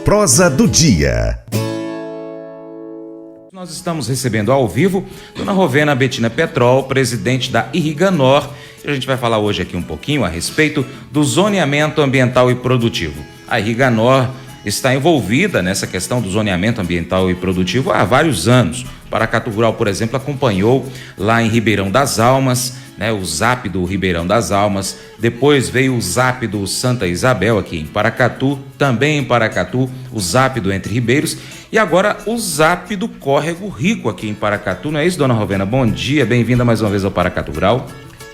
Prosa do Dia. Nós estamos recebendo ao vivo Dona Rovena Betina Petrol, presidente da Irriganor. A gente vai falar hoje aqui um pouquinho a respeito do zoneamento ambiental e produtivo. A Irriganor está envolvida nessa questão do zoneamento ambiental e produtivo há vários anos. O Paracatu Rural, por exemplo, acompanhou lá em Ribeirão das Almas, o ZAP do Ribeirão das Almas. Depois veio o ZAP do Santa Isabel aqui em Paracatu, também em Paracatu, o ZAP do Entre Ribeiros e agora o ZAP do Córrego Rico aqui em Paracatu. Não é isso, Dona Rovena? Bom dia, bem-vinda mais uma vez ao Paracatu Rural.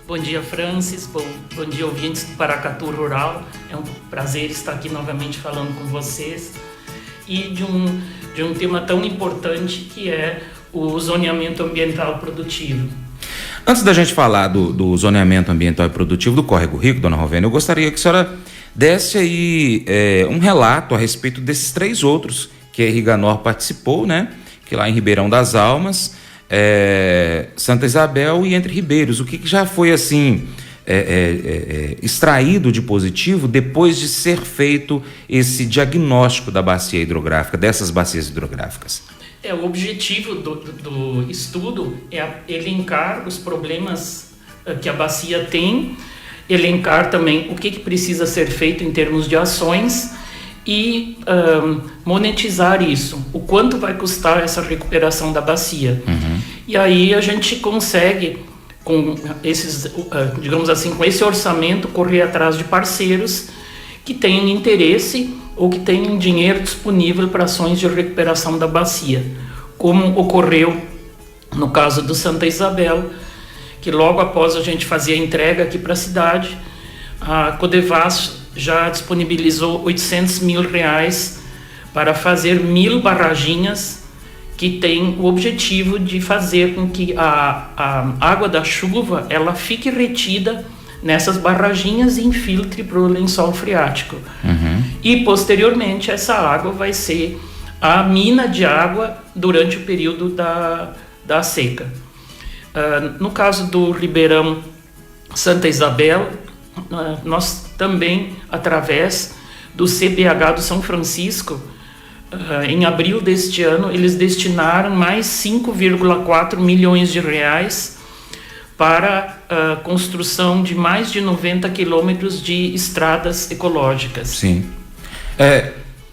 Bom dia, Francis. Bom dia, ouvintes do Paracatu Rural. É um prazer estar aqui novamente falando com vocês e de um tema tão importante que é o zoneamento ambiental produtivo. Antes da gente falar do zoneamento ambiental e produtivo do Córrego Rico, Dona Rovena, eu gostaria que a senhora desse aí um relato a respeito desses 3 outros que a Irriganor participou, que lá em Ribeirão das Almas, Santa Isabel e Entre Ribeiros. O que já foi assim extraído de positivo depois de ser feito esse diagnóstico da bacia hidrográfica, dessas bacias hidrográficas? O objetivo do estudo é elencar os problemas que a bacia tem, elencar também o que precisa ser feito em termos de ações e monetizar isso, o quanto vai custar essa recuperação da bacia. Uhum. E aí a gente consegue, com esses, digamos assim, com esse orçamento, correr atrás de parceiros que tenham interesse ou que tenham dinheiro disponível para ações de recuperação da bacia, como ocorreu no caso do Santa Isabel, que logo após a gente fazer a entrega aqui para a cidade, a Codevas já disponibilizou R$800 mil para fazer 1.000 barraginhas que tem o objetivo de fazer com que a água da chuva ela fique retida nessas barraginhas e infiltre para o lençol freático. Uhum. E posteriormente essa água vai ser a mina de água durante o período da seca. No caso do Ribeirão Santa Isabel, nós também, através do CBH do São Francisco, em abril deste ano, eles destinaram mais 5,4 milhões de reais para a construção de mais de 90 quilômetros de estradas ecológicas. Sim.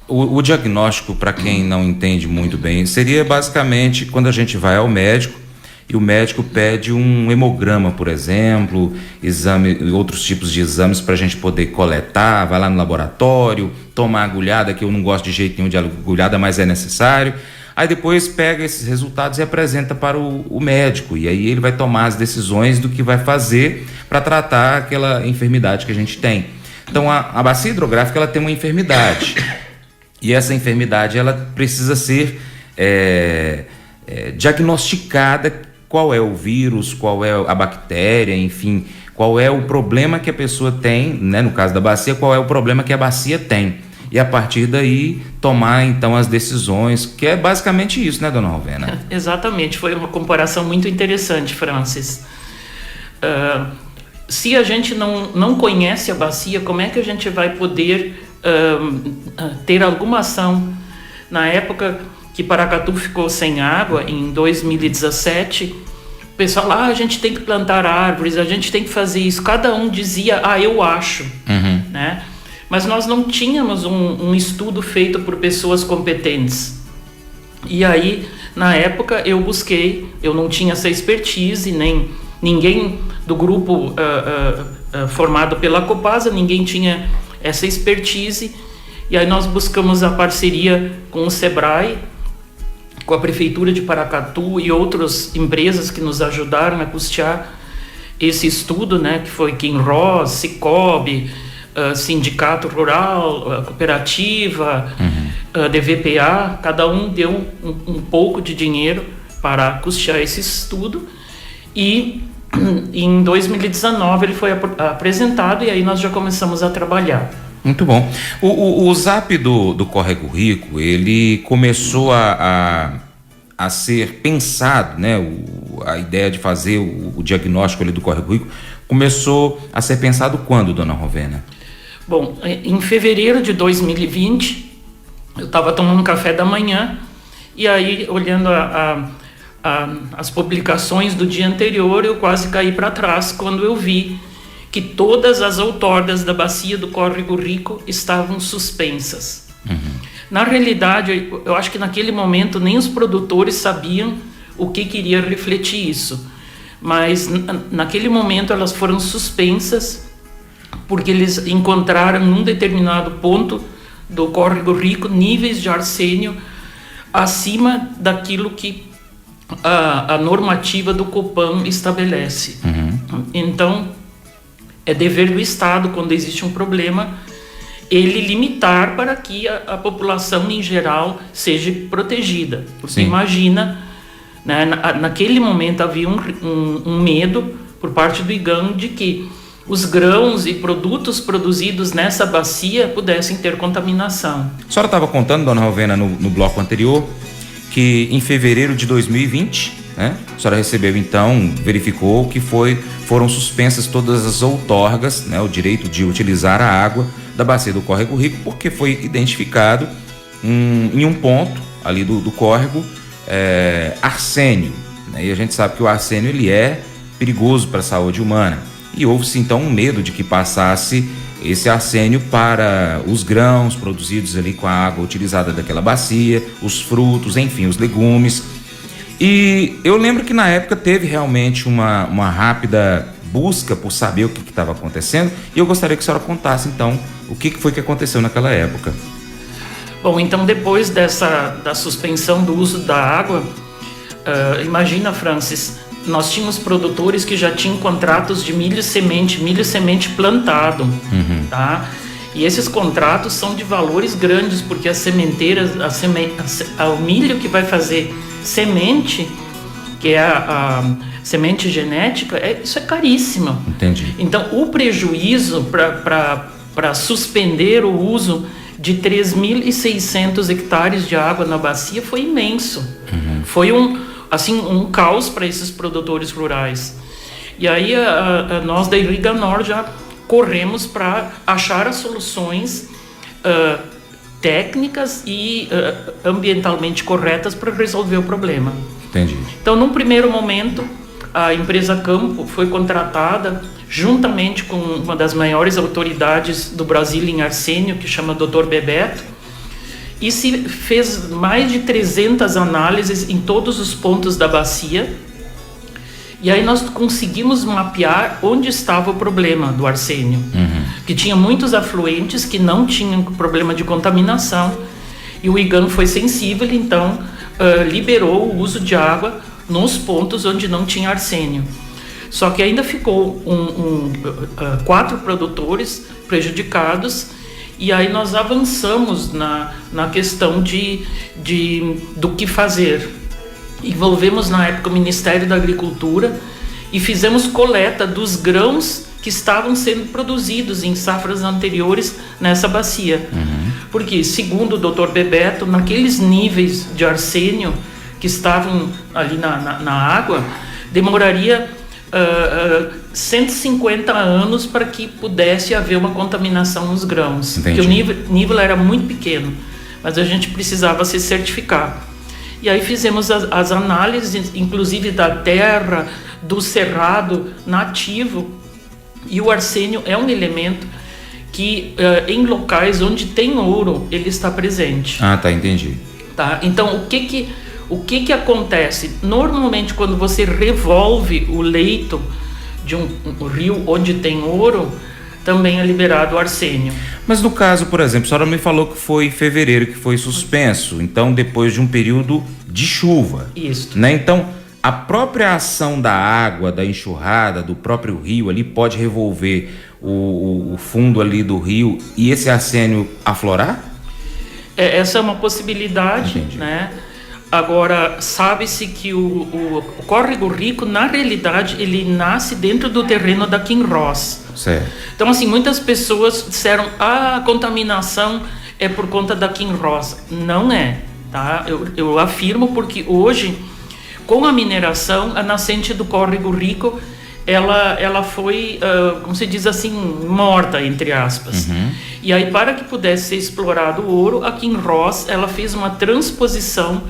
O diagnóstico, para quem não entende muito bem, seria basicamente quando a gente vai ao médico e o médico pede um hemograma, por exemplo, outros tipos de exames para a gente poder coletar, vai lá no laboratório, toma agulhada, que eu não gosto de jeito nenhum de agulhada, mas é necessário. Aí depois pega esses resultados e apresenta para o médico, e aí ele vai tomar as decisões do que vai fazer para tratar aquela enfermidade que a gente tem. Então a bacia hidrográfica ela tem uma enfermidade, e essa enfermidade ela precisa ser diagnosticada. Qual é o vírus, qual é a bactéria, enfim, qual é o problema que a pessoa tem, no caso da bacia, qual é o problema que a bacia tem. E a partir daí tomar então as decisões, que é basicamente isso, Dona Rovena? Exatamente, foi uma comparação muito interessante, Francis. Se a gente não conhece a bacia, como é que a gente vai poder ter alguma ação? Na época que Paracatu ficou sem água, em 2017, o pessoal a gente tem que plantar árvores, a gente tem que fazer isso, cada um dizia, eu acho, uhum. Mas nós não tínhamos um estudo feito por pessoas competentes. E aí, na época, eu não tinha essa expertise, nem ninguém do grupo formado pela Copasa, ninguém tinha essa expertise, e aí nós buscamos a parceria com o Sebrae, com a Prefeitura de Paracatu e outras empresas que nos ajudaram a custear esse estudo, que foi Kinross, Cicobi, Sindicato Rural, Cooperativa, uhum. DVPA, cada um deu um pouco de dinheiro para custear esse estudo, e em 2019 ele foi apresentado e aí nós já começamos a trabalhar. Muito bom. O ZAP do Córrego Rico, ele começou a ser pensado, a ideia de fazer o diagnóstico ali do Córrego Rico, começou a ser pensado quando, Dona Rovena? Bom, em fevereiro de 2020, eu estava tomando café da manhã e aí, olhando as publicações do dia anterior, eu quase caí para trás quando eu vi que todas as outorgas da bacia do Córrego Rico estavam suspensas. Na realidade, eu acho que naquele momento nem os produtores sabiam o que iria refletir isso, mas naquele momento elas foram suspensas porque eles encontraram num determinado ponto do Córrego Rico níveis de arsênio acima daquilo que a normativa do Copan estabelece. Então, é dever do Estado, quando existe um problema, ele limitar para que a população em geral seja protegida. Porque Sim. imagina, né, naquele momento havia um medo por parte do IGAN de que os grãos e produtos produzidos nessa bacia pudessem ter contaminação. A senhora estava contando, dona Rovena, no bloco anterior, que em fevereiro de 2020, né, a senhora recebeu então, verificou que foram suspensas todas as outorgas, né, o direito de utilizar a água da bacia do Córrego Rico, porque foi identificado em um ponto ali do córrego arsênio, né, e a gente sabe que o arsênio ele é perigoso para a saúde humana, e houve-se então um medo de que passasse esse arsênio para os grãos produzidos ali com a água utilizada daquela bacia, os frutos, enfim, os legumes. E eu lembro que na época teve realmente uma rápida busca por saber o que estava acontecendo, e eu gostaria que a senhora contasse então o que foi que aconteceu naquela época. Bom, então depois da suspensão do uso da água, imagina, Francis, nós tínhamos produtores que já tinham contratos de milho semente plantado, tá? E esses contratos são de valores grandes, porque as sementeiras, o milho que vai fazer semente, que é a semente genética, isso é caríssimo. Entendi. Então, o prejuízo para suspender o uso de 3.600 hectares de água na bacia foi imenso. Foi um caos para esses produtores rurais. E aí nós da Irriga Nor já corremos para achar as soluções técnicas e ambientalmente corretas para resolver o problema. Entendi. Então, num primeiro momento, a empresa Campo foi contratada juntamente com uma das maiores autoridades do Brasil em arsênio, que chama Dr. Bebeto, e se fez mais de 300 análises em todos os pontos da bacia. E aí nós conseguimos mapear onde estava o problema do arsênio. Que tinha muitos afluentes que não tinham problema de contaminação. E o IGAN foi sensível, então liberou o uso de água nos pontos onde não tinha arsênio. Só que ainda ficou 4 produtores prejudicados. E aí nós avançamos na questão do que fazer. Envolvemos na época o Ministério da Agricultura e fizemos coleta dos grãos que estavam sendo produzidos em safras anteriores nessa bacia. Porque, segundo o Dr. Bebeto, naqueles níveis de arsênio que estavam ali na água, demoraria 150 anos para que pudesse haver uma contaminação nos grãos. Entendi. Porque o nível era muito pequeno, mas a gente precisava se certificar. E aí fizemos as análises, inclusive da terra, do cerrado nativo, e o arsênio é um elemento que em locais onde tem ouro, ele está presente. Ah, tá, entendi. Tá? Então, o que acontece? Normalmente, quando você revolve o leito de um rio onde tem ouro, também é liberado o arsênio. Mas no caso, por exemplo, a senhora me falou que foi em fevereiro que foi suspenso, então depois de um período de chuva. Isso. Né? Então, a própria ação da água, da enxurrada, do próprio rio ali pode revolver o fundo ali do rio e esse arsênio aflorar? Essa é uma possibilidade, Entendi. né? Agora, sabe-se que o Córrego Rico, na realidade, ele nasce dentro do terreno da Kinross. Certo. Então, assim, muitas pessoas disseram, a contaminação é por conta da Kinross. Não é, tá? Eu afirmo porque hoje, com a mineração, a nascente do Córrego Rico, ela foi, como se diz assim, morta, entre aspas. E aí, para que pudesse ser explorado o ouro, a Kinross, ela fez uma transposição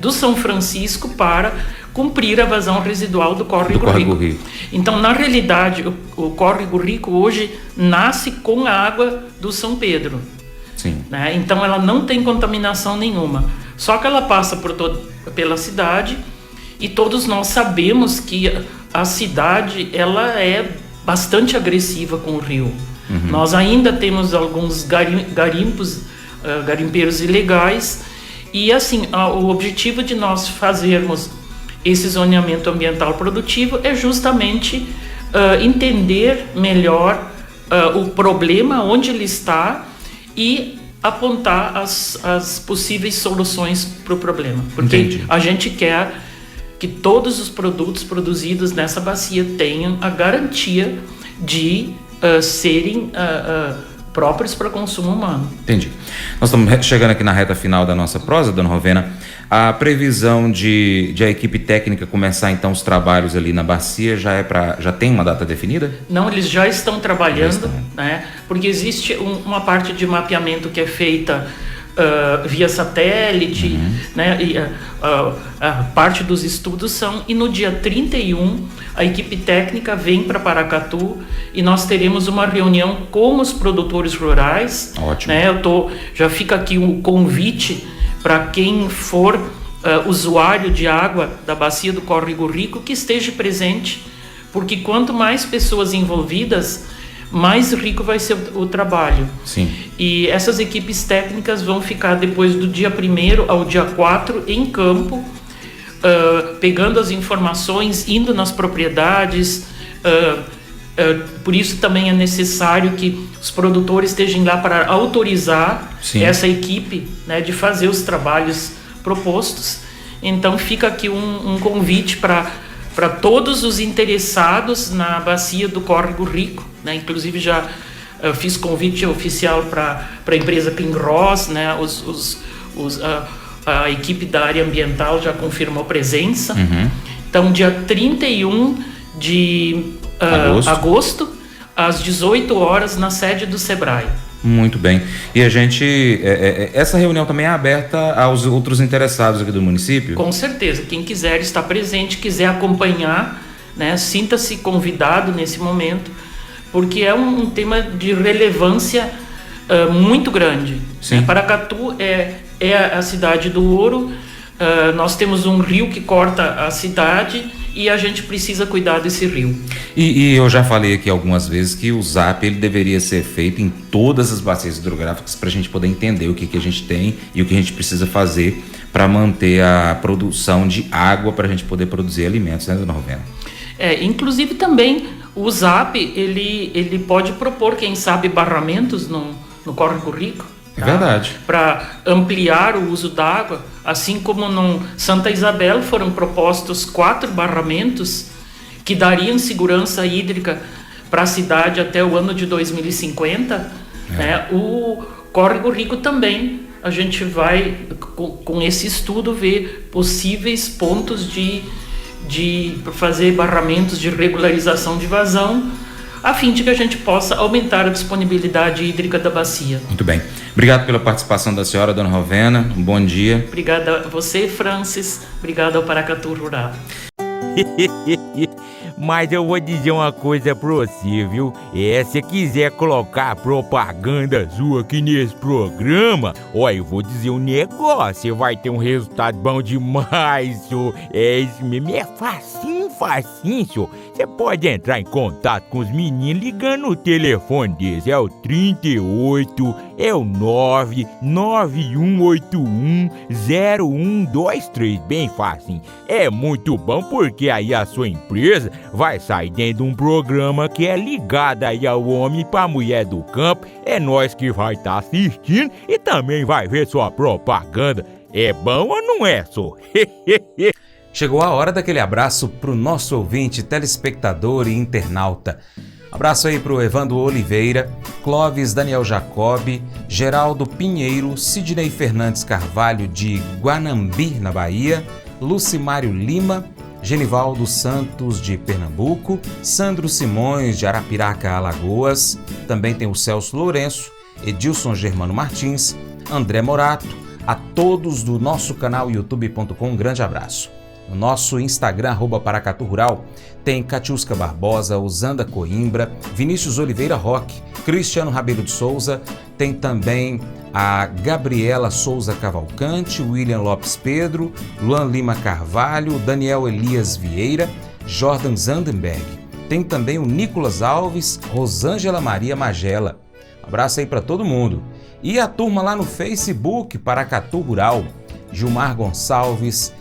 do São Francisco para cumprir a vazão residual do Córrego Rico. Então, na realidade, o Córrego Rico hoje nasce com a água do São Pedro. Sim. Né? Então, ela não tem contaminação nenhuma. Só que ela passa pela cidade, e todos nós sabemos que a cidade ela é bastante agressiva com o rio. Nós ainda temos alguns garimpeiros ilegais, e assim, o objetivo de nós fazermos esse zoneamento ambiental produtivo é justamente entender melhor o problema, onde ele está, e apontar as possíveis soluções para o problema. Porque Entendi. a gente quer que todos os produtos produzidos nessa bacia tenham a garantia de serem próprios para consumo humano. Entendi. Nós estamos chegando aqui na reta final da nossa prosa, dona Rovena. A previsão de a equipe técnica começar então os trabalhos ali na bacia já tem uma data definida? Não, eles já estão trabalhando, né? Porque existe uma parte de mapeamento que é feita via satélite, né? E a parte dos estudos e no dia 31 a equipe técnica vem para Paracatu e nós teremos uma reunião com os produtores rurais. Ótimo. Né? Já fica aqui um convite para quem for usuário de água da bacia do Córrego Rico que esteja presente, porque quanto mais pessoas envolvidas, mais rico vai ser o trabalho. Sim. E essas equipes técnicas vão ficar depois do dia 1º ao dia 4 em campo, pegando as informações, indo nas propriedades. Por isso também é necessário que os produtores estejam lá para autorizar essa equipe, né, de fazer os trabalhos propostos. Então fica aqui um convite para todos os interessados na bacia do Córrego Rico, né? Inclusive já fiz convite oficial para a empresa Kinross, né? A equipe da área ambiental já confirmou presença. Então, dia 31 de agosto, às 18 horas, na sede do Sebrae. Muito bem. E a gente... essa reunião também é aberta aos outros interessados aqui do município? Com certeza. Quem quiser estar presente, quiser acompanhar, né, sinta-se convidado nesse momento, porque é um tema de relevância muito grande. Sim. Paracatu é a cidade do ouro. Nós temos um rio que corta a cidade e a gente precisa cuidar desse rio. E eu já falei aqui algumas vezes que o ZAP ele deveria ser feito em todas as bacias hidrográficas para a gente poder entender o que a gente tem e o que a gente precisa fazer para manter a produção de água para a gente poder produzir alimentos, né, dona Rovena? Inclusive também o ZAP ele pode propor, quem sabe, barramentos no Córrego Rico. É verdade. Para ampliar o uso da água, assim como no Santa Isabel foram propostos 4 barramentos que dariam segurança hídrica para a cidade até o ano de 2050. Né? O Córrego Rico também, a gente vai com esse estudo ver possíveis pontos de fazer barramentos de regularização de vazão, a fim de que a gente possa aumentar a disponibilidade hídrica da bacia. Muito bem. Obrigado pela participação da senhora, dona Rovena. Um bom dia. Obrigada a você, Francis. Obrigado ao Paracatu Rural. Mas eu vou dizer uma coisa pra você, viu? Se quiser colocar propaganda sua aqui nesse programa, eu vou dizer um negócio, você vai ter um resultado bom demais, senhor. Isso mesmo, é facinho, senhor. Você pode entrar em contato com os meninos ligando o telefone deles, é o 38, é o 991810123, bem facinho. É muito bom porque aí a sua empresa vai sair dentro de um programa que é ligado aí ao homem para a mulher do campo. É nós que vai estar assistindo e também vai ver sua propaganda. É bom ou não é, só? Chegou a hora daquele abraço pro nosso ouvinte, telespectador e internauta. Abraço aí pro Evandro Oliveira, Clóvis Daniel Jacobi, Geraldo Pinheiro, Sidney Fernandes Carvalho de Guanambi, na Bahia, Lucimário Lima, Genivaldo Santos de Pernambuco, Sandro Simões de Arapiraca, Alagoas, também tem o Celso Lourenço Edilson Germano Martins, André Morato, a todos do nosso canal youtube.com, um grande abraço. No nosso Instagram, @Paracatu Rural, tem Catiusca Barbosa, Osanda Coimbra, Vinícius Oliveira Roque, Cristiano Rabelo de Souza, tem também a Gabriela Souza Cavalcante, William Lopes Pedro, Luan Lima Carvalho, Daniel Elias Vieira, Jordan Zandenberg. Tem também o Nicolas Alves, Rosângela Maria Magela. Um abraço aí para todo mundo. E a turma lá no Facebook, Paracatu Rural, Gilmar Gonçalves,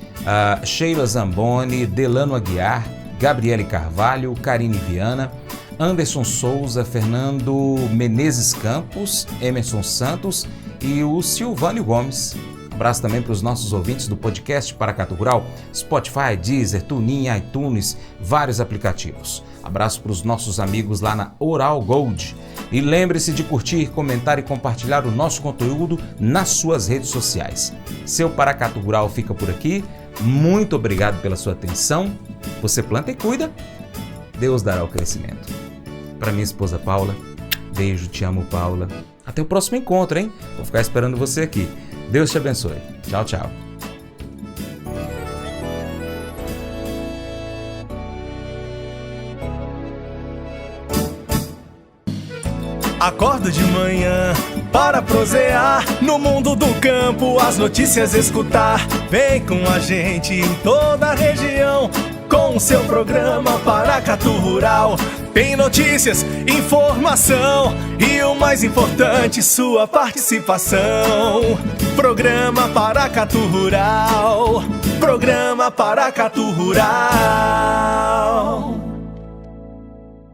Sheila Zamboni, Delano Aguiar, Gabriele Carvalho, Karine Viana, Anderson Souza, Fernando Menezes Campos, Emerson Santos e o Silvânio Gomes. Abraço também para os nossos ouvintes do podcast Paracatu Rural, Spotify, Deezer, TuneIn, iTunes, vários aplicativos. Abraço para os nossos amigos lá na Oral Gold. E lembre-se de curtir, comentar e compartilhar o nosso conteúdo nas suas redes sociais. Seu Paracatu Rural fica por aqui. Muito obrigado pela sua atenção. Você planta e cuida, Deus dará o crescimento. Para minha esposa Paula, beijo, te amo, Paula. Até o próximo encontro, hein? Vou ficar esperando você aqui. Deus te abençoe. Tchau, tchau. Acordo de manhã para prosear no mundo do campo, as notícias escutar. Vem com a gente em toda a região com o seu programa Paracatu Rural. Tem notícias, informação e o mais importante, sua participação. Programa Paracatu Rural. Programa Paracatu Rural.